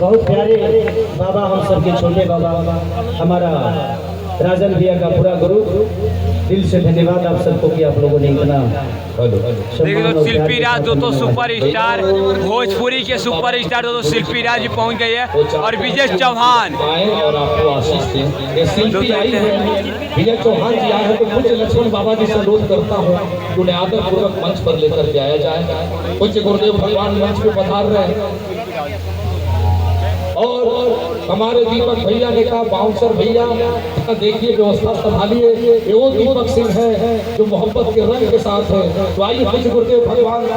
बहुत प्यारे बाबा, हम सबके छोटे बाबा, हमारा राजन भैया का पूरा गुरु, दिल से धन्यवाद आप सबको कि आप लोगों ने इतना। देखिए तो शिल्पी राज दोस्तों सुपर स्टार, भोजपुरी के सुपर स्टार दोस्तों शिल्पी राज जी पहुंच गए हैं और विजय चौहान और आपको आशीष दें। ये शिल्पी आई है, विजय चौहान जी आए हैं तो कुछ लक्ष्मण बाबा जी से अनुरोध करता हूँ उन्हें आदर पूर्वक मंच पर लेकर के आया जाए। कुछ गुरुदेव भगवान मंच पे पधार रहे हैं और हमारे दीपक भैया ने कहा बाउंसर भैया देखिए व्यवस्था संभालिए, वो दीपक सिंह है जो मोहब्बत के रंग के साथ है। तो आइए कुछ गुरुदेव भगवान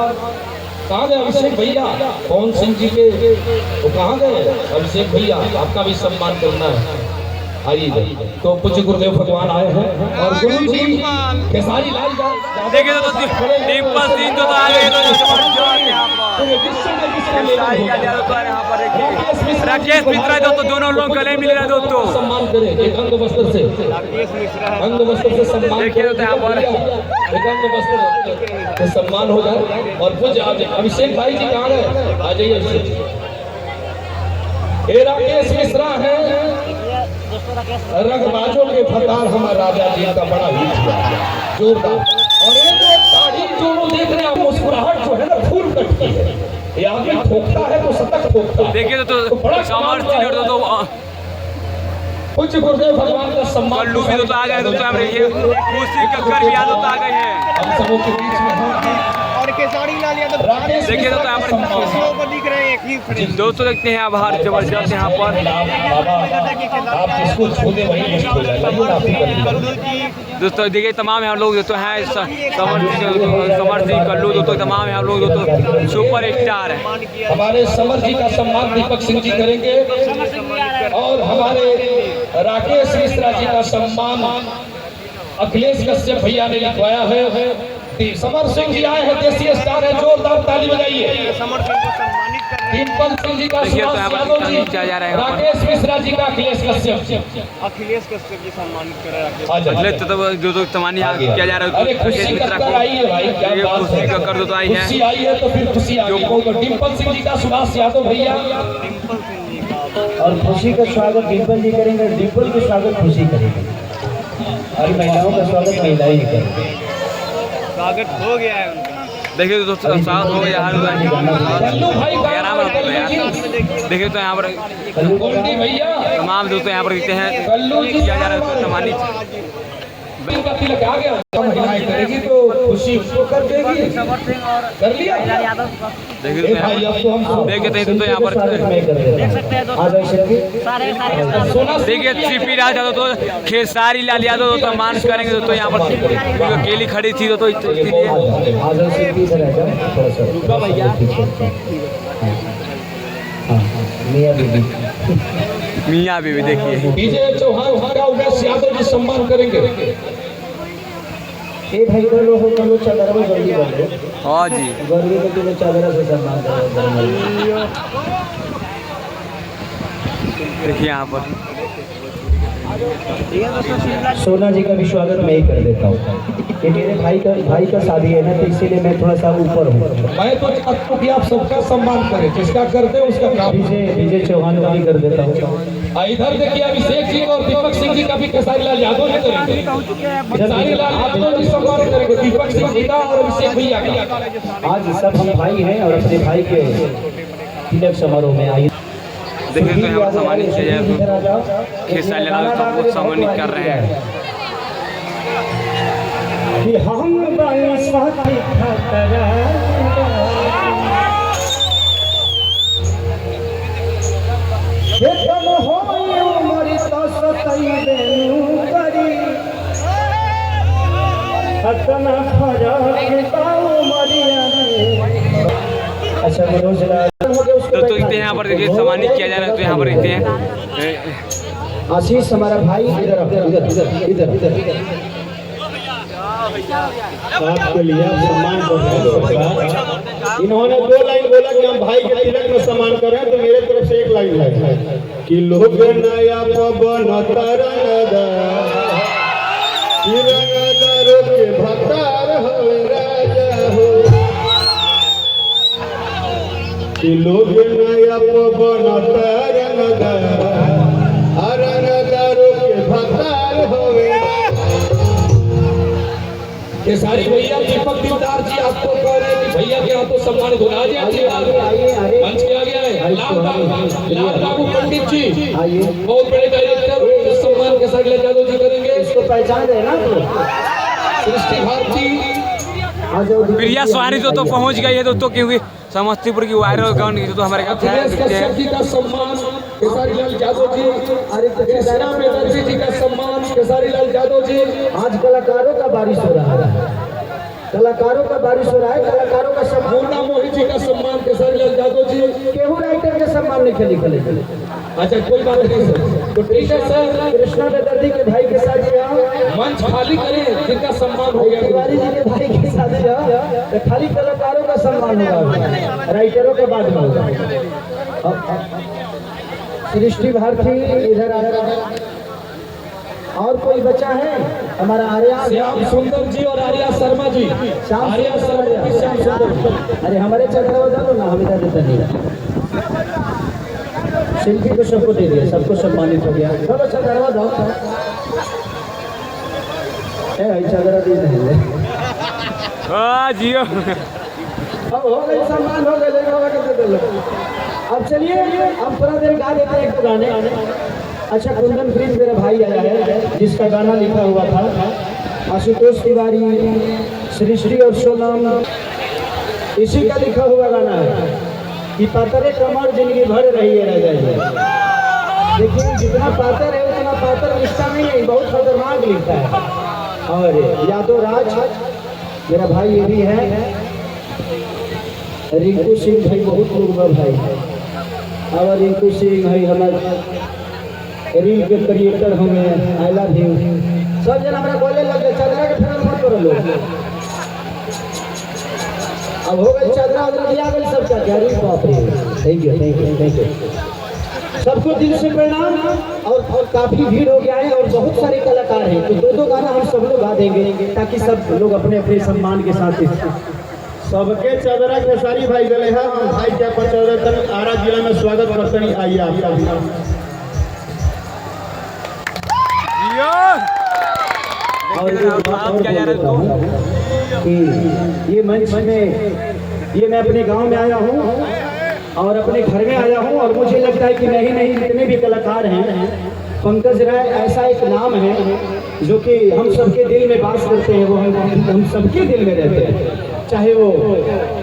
कहाँ गए अभिषेक भैया, पवन सिंह जी के वो कहाँ गए अभिषेक भैया, आपका भी सम्मान करना है। आइए तो कुछ गुरुदेव भगवान आए हैं और गुरु जी खेसारी लाल देखिए तो डिम्पल सिंह तो आ गए राकेश मिश्रा दोस्तों, दोनों लोग गले मिल रहे हैं दोस्तों। सम्मान करें एक अंग वस्त्र से, अंग वस्त्र से सम्मान देखिए तो यहाँ पर एक अंग वस्त्र से सम्मान हो जाए। और कुछ अभिषेक भाई जी कहाँ गए, आ जाइए। ये राकेश मिश्रा है, रंगबाजों के फतार हमारा राजा जी का बड़ा हिट हुआ जोरदार। और ये जो दाढ़ी जो देख रहे हैं आप, मुस्कुराहट जो है ना फूल कटती है, ये आदमी ठोकता है तो सतक ठोकता है। देखिए तो बड़ा समर सिंह तो कुछ गुरुदेव भगवान का सम्मान कल्लू भी तो आ गए दोस्तों, हम देखिए खुशी कक्कर भी आ गए हैं हम सबों के बीच में। और खेसारी लाल यादव देखिए तो यहाँ पर दिख रहे हैं एक ही दोस्तों, देखते हैं आभार जबरदस्त यहाँ पर आप जिसको छू दे वही मुक्त हो जाए। दोस्तों देखिए तमाम यहाँ लोग दोस्तों हैं समर सिंह कल्लू दोस्तों, तमाम यहाँ लोग दोस्तों सुपर स्टार है। हमारे समर जी का सम्मान दीपक सिंह जी करेंगे और हमारे राकेश मिश्रा जी का सम्मान अखिलेश कश्यप भैया ने लिखवाया है। समर सिंह जी आए हैं, देसी स्टार है, जोरदार ताली बजाइए। समर सिंह को सम्मानित कर रहे हैं। डिम्पल सिंह जी का सुभाष यादव जी, राकेश मिश्रा जी का अखिलेश कश्यप, अखिलेश कश्यप जी सम्मानित कर रहे हैं। जो सम्मान यहाँ किया जा रहा है खुशी कर दो तो आई है, खुशी आई है तो फिर खुशी आई है। डिम्पल सिंह जी का सुभाष यादव भैया डिम्पल सिंह जी का और खुशी का स्वागत डिम्पल जी करेंगे, डिम्पल का स्वागत खुशी करेंगे, और महिलाओं का स्वागत महिलाएं ही करेंगे। स्वागत हो गया है उनका। देखिए दोस्तों साथ हो गया देखिए तो यहाँ पर तमाम दोस्तों यहाँ पर देखते हैं किया जा रहा है सम्मानित तिलक आ गया, महिलाएं करेगी तो खुशी उसको कर देगी, कर लिया। देखिए तो यहाँ पर देखिए शिल्पी राज यादव तो खेसारी लाल यादव तो मान करेंगे दोस्तों, यहाँ पर अकेली खड़ी थी तो इसलिए मियाँ बीवी देखिए विजय चौहान उमेश यादव जी सम्मान करेंगे। भाई करो चादर में जल्दी कर दो। हाँ जी गर्मी में तुम्हें चादर से सम्मान करो। देखिए यहाँ पर सोना जी का भी स्वागत मैं ही कर देता हूँ। ये मेरे भाई का शादी है ना, तो इसीलिए मैं थोड़ा सा ऊपर हूँ। मैं तो चाहता हूँ कि आप सबका सम्मान करें, जिसका करते हैं उसका काम। विजय चौहान का भी कर देता हूँ। इधर देखिए अभिषेक जी और दीपक सिंह जी का भी खेसारी लाल यादव जी करेंगे। खेसारी लाल यादव जी सम्मान करेंगे, दीपक सिंह जी का और अभिषेक भैया का। आज सब हम भाई हैं और अपने भाई के तिलक समारोह में आइए। देखिए तो यहाँ पर सम्मानित किया जाए, खेसारी लाल सबको सम्मानित कर रहे हैं। कि हम साथी अच्छा तो यहाँ पर देखिए सम्मानित किया जा रहा है, तो यहाँ पर देखते हैं आशीष हमारा भाई इधर इधर इधर इधर आपके लिए सम्मान इन्होंने 2 लाइन बोला कि हम भाई के तिलक में सम्मान करें, तो मेरे तरफ से 1 लाइन है कि लोग नया पवन रंगदारों के भतार हो राजा हो कि लोग नया बनता रंगदारों के भतार होवे। केसारी भैया दीपक दिलदार जी आपको कह रहे हैं कि भैया के हाथों सम्मानित होना। आइए मंच पे आ गया है लाल बाबू पंडित जी, बहुत बड़े डायरेक्टर, सम्मान केसारी लाल यादव जी करेंगे। इसको पहचान है ना सृष्टि भारती प्रिया सुहानी तो पहुंच गई है दोस्तों, क्योंकि समस्तीपुर की वायरल गाउन की तो हमारे अखिलेश कश्यप जी का सम्मान केसारी लाल यादव जी, कृष्णा बेदर्जी जी का सम्मान केसारी लाल यादव जी। आज कलाकारों का बारिश हो रहा है, कलाकारों का बारिश हो रहा है, कलाकारों का सम्मान। मुन्ना मोहित जी का सम्मान केसारी लाल यादव जी। केहू राइटर के सम्मान नहीं खेली खेले। अच्छा कोई बात नहीं सर, तो ठीक है सर, कृष्णा बेदर्जी के भाई के साथ मंच खाली करें जिनका सम्मान हो गया। तिवारी जी के भाई के साथ तो खाली कलाकारों का सम्मान होगा, राइटरों के बाद में होगा। सृष्टि भारती इधर आ रहा है। और कोई बचा है हमारा आर्या श्याम सुंदर जी और आर्या शर्मा जी। आर्या श्याम सुंदर। अरे हमारे चंद्रा डालो ना, हम इधर देता नहीं। शिल्पी को सबको दे दिया, सबको सम्मानित हो गया। चलो चंद्रा दो, चंद्रा दी नहीं। जियो अब हो गए सम्मान, हो गए। अब चलिए हम थोड़ा देर गा देते हैं एक दो गाने। अच्छा कुंदन प्रिंस मेरा भाई आया है, जिसका गाना लिखा हुआ था आशुतोष तिवारी, श्री और सोनम, इसी का लिखा हुआ गाना है कि पातरे कमर जिंदगी भर रही है राजा जी। देखिए जितना पातर है उतना पातर लिखता नहीं है, बहुत खतरनाक लिखता है। और यादव राज मेरा भाई ये भी है, रिंकू सिंह भाई बहुत लोग भाई है। और रिंकू सिंह भाई हमारे रील के क्रिएटर होंगे, आई लव यू। सब जन हमारा बोले लगे चंद्रा के फिर मत करो लोग। अब हो गई चंद्रा उधर दिया गई सब क्या क्या। बाप रे, thank you thank you thank you. सबको दिल से प्रणाम। और काफी भीड़ हो गया है और बहुत सारे कलाकार हैं, तो दो दो गाना हम सब लोग गा देंगे ताकि सब लोग अपने अपने सम्मान के साथ। सबके चदरा खेसारी भाई गले हैं, हम भाई क्या पचौड़े तक आरा जिला में स्वागत करते हैं। आइए आपका और क्या जा रहा है कि ये मंच में ये मैं अपने गांव में आया हूँ और अपने घर में आया हूँ, और मुझे लगता है कि नहीं जितने भी कलाकार हैं, पंकज राय ऐसा एक नाम है जो कि हम सबके दिल में वास करते हैं। वो हम सबके दिल में रहते हैं, चाहे वो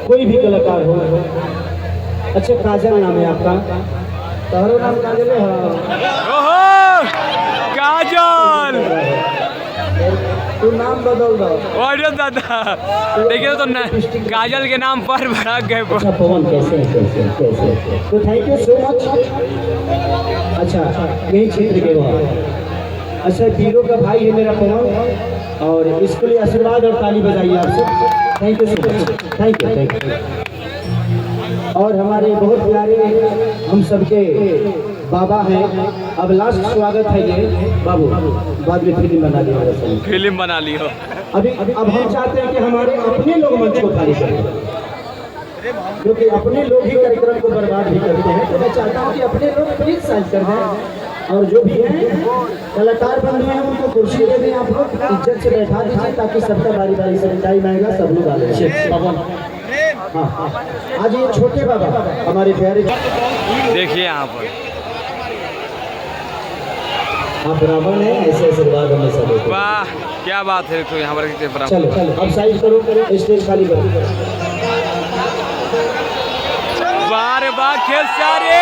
कोई भी कलाकार हो। अच्छा काजल नाम है आपका, तुम्हारा नाम काजल है? काजल तू नाम बदल दो। और दादा देखिए तो काजल के नाम पर भड़क गए। अच्छा पवन कैसे तो थैंक यू सो मच। अच्छा यही क्षेत्र के वहाँ। अच्छा हीरो का भाई है मेरा पवन, और इसके लिए आशीर्वाद और ताली बजाइए आप सब। Thank you so much, thank you. और हमारे बहुत प्यारे हम सबके बाबा हैं। अब लास्ट स्वागत है ये बाबू, बाद में फिल्म बना लिया, फिल्म बना ली हो। अब हम चाहते हैं कि हमारे अपने लोग मंच को खाली करें, क्योंकि अपने लोग ही कार्यक्रम को बर्बाद भी करते हैं। तो मैं चाहता हूँ कि अपने लोग प्लीज साइज कर दें, और जो भी हैं कलाकार बंधु हैं उनको कुर्सी दे दें, आप लोग इज्जत से बैठा दीजिए ताकि सबका बारी बारी से टाइम आएगा, सब लोग आ जाए। हाँ आज ये छोटे बाबा हमारे प्यारे, देखिए यहाँ पर आप बराबर हैं, ऐसे आशीर्वाद हमेशा देते। वाह क्या बात है। तो यहाँ पर चलो अब साइज करो, स्टेज खाली करो। बार बार खेल सारे